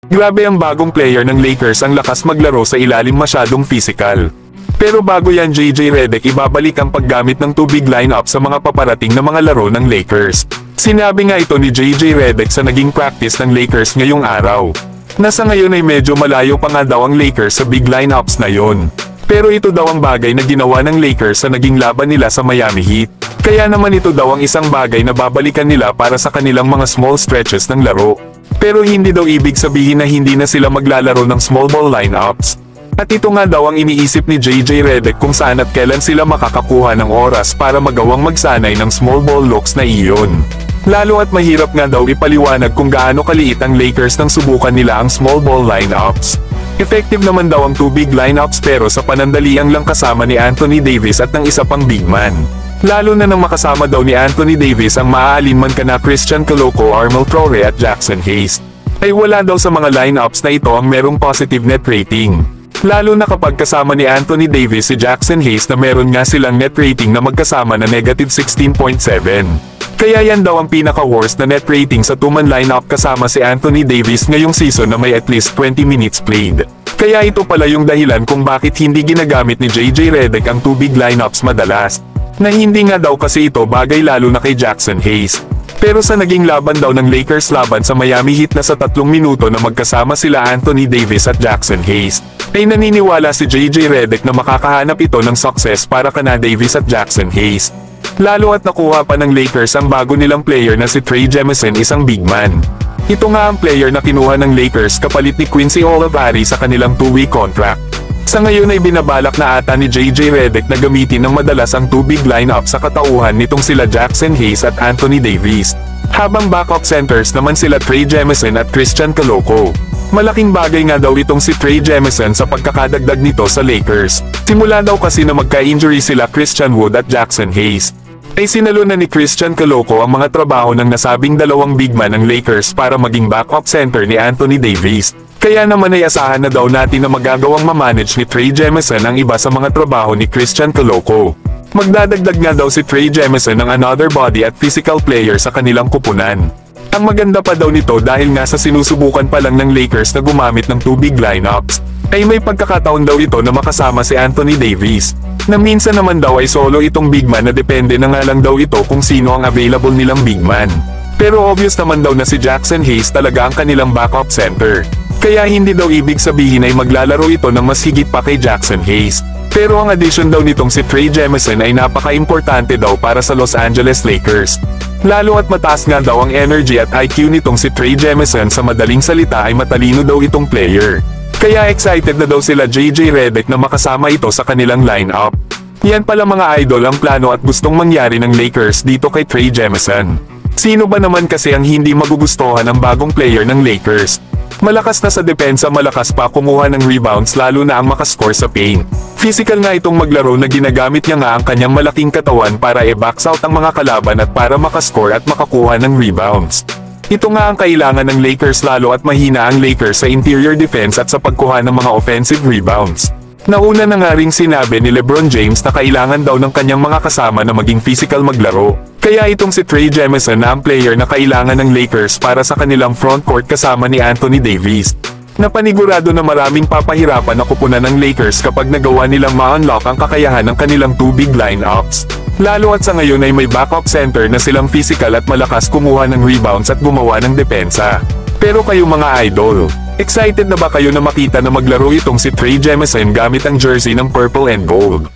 Grabe ang bagong player ng Lakers, ang lakas maglaro sa ilalim, masyadong physical. Pero bago yan JJ Redick, ibabalik ang paggamit ng tubig lineup sa mga paparating na mga laro ng Lakers. Sinabi nga ito ni JJ Redick sa naging practice ng Lakers ngayong araw. Nasa ngayon ay medyo malayo pa nga daw ang Lakers sa big lineups na yon. Pero ito daw ang bagay na ginawa ng Lakers sa naging laban nila sa Miami Heat. Kaya naman ito daw ang isang bagay na babalikan nila para sa kanilang mga small stretches ng laro. Pero hindi daw ibig sabihin na hindi na sila maglalaro ng small ball lineups. At ito nga daw ang iniisip ni JJ Redick kung saan at kailan sila makakakuha ng oras para magawang magsanay ng small ball looks na iyon. Lalo at mahirap nga daw ipaliwanag kung gaano kaliit ang Lakers nang subukan nila ang small ball lineups. Effective naman daw ang 2 big lineups, pero sa panandalian lang kasama ni Anthony Davis at ng isa pang big man. Lalo na nang makasama daw ni Anthony Davis ang maaalinman kana Christian Coloco, Armel Traore at Jackson Hayes. Ay wala daw sa mga lineups na ito ang merong positive net rating. Lalo na kapag kasama ni Anthony Davis si Jackson Hayes na meron nga silang net rating na magkasama na negative 16.7. Kaya yan daw ang pinaka-worst na net rating sa 2-man lineup kasama si Anthony Davis ngayong season na may at least 20 minutes played. Kaya ito pala yung dahilan kung bakit hindi ginagamit ni JJ Redick ang 2 big lineups madalas. Na hindi nga daw kasi ito bagay lalo na kay Jackson Hayes. Pero sa naging laban daw ng Lakers laban sa Miami Heat na sa 3 minuto na magkasama sila Anthony Davis at Jackson Hayes, ay naniniwala si JJ Redick na makakahanap ito ng success para kana Davis at Jackson Hayes. Lalo at nakuha pa ng Lakers ang bago nilang player na si Trey Jemison, isang big man. Ito nga ang player na kinuha ng Lakers kapalit ni Quincy Olivari sa kanilang 2-week contract. Sa ngayon ay binabalak na ata ni JJ Redick na gamitin ng madalas ang 2 big lineup sa katauhan nitong sila Jackson Hayes at Anthony Davis. Habang backup centers naman sila Trey Jemison at Christian Coloco. Malaking bagay nga daw itong si Trey Jemison sa pagkakadagdag nito sa Lakers. Simula daw kasi na magka-injury sila Christian Wood at Jackson Hayes, ay sinalo na ni Christian Coloco ang mga trabaho ng nasabing dalawang big man ng Lakers para maging backup center ni Anthony Davis. Kaya naman ay asahan na daw natin na magagawang mamanage ni Trey Jemison ang iba sa mga trabaho ni Christian Coloco. Magdadagdag nga daw si Trey Jemison ng another body at physical player sa kanilang kupunan. Ang maganda pa daw nito dahil nga sa sinusubukan pa lang ng Lakers na gumamit ng 2 big lineups, ay may pagkakataon daw ito na makasama si Anthony Davis. Na minsan naman daw ay solo itong big man na depende na nga lang daw ito kung sino ang available nilang big man. Pero obvious naman daw na si Jackson Hayes talaga ang kanilang backup center. Kaya hindi daw ibig sabihin ay maglalaro ito ng mas higit pa kay Jackson Hayes. Pero ang addition daw nitong si Trey Jemison ay napaka-importante daw para sa Los Angeles Lakers. Lalo at mataas nga daw ang energy at IQ nitong si Trey Jemison, sa madaling salita ay matalino daw itong player. Kaya excited na daw sila JJ Redick na makasama ito sa kanilang lineup. Yan pala mga idol ang plano at gustong mangyari ng Lakers dito kay Trey Jemison. Sino ba naman kasi ang hindi magugustuhan ang bagong player ng Lakers? Malakas na sa depensa, malakas pa kumuha ng rebounds, lalo na ang makascore sa paint. Physical nga itong maglaro na ginagamit niya nga ang kanyang malaking katawan para i-box out ang mga kalaban at para makascore at makakuha ng rebounds. Ito nga ang kailangan ng Lakers, lalo at mahina ang Lakers sa interior defense at sa pagkuha ng mga offensive rebounds. Nauna na nga ring sinabi ni LeBron James na kailangan daw ng kanyang mga kasama na maging physical maglaro. Kaya itong si Trey Jemison na ang player na kailangan ng Lakers para sa kanilang frontcourt kasama ni Anthony Davis. Napanigurado na maraming papahirapan na kupunan ng Lakers kapag nagawa nilang ma-unlock ang kakayahan ng kanilang 2 big lineups. Lalo at sa ngayon ay may backup center na silang physical at malakas kumuha ng rebounds at gumawa ng depensa. Pero kayo mga idol, excited na ba kayo na makita na maglaro itong si Trey Jemison gamit ang jersey ng purple and gold?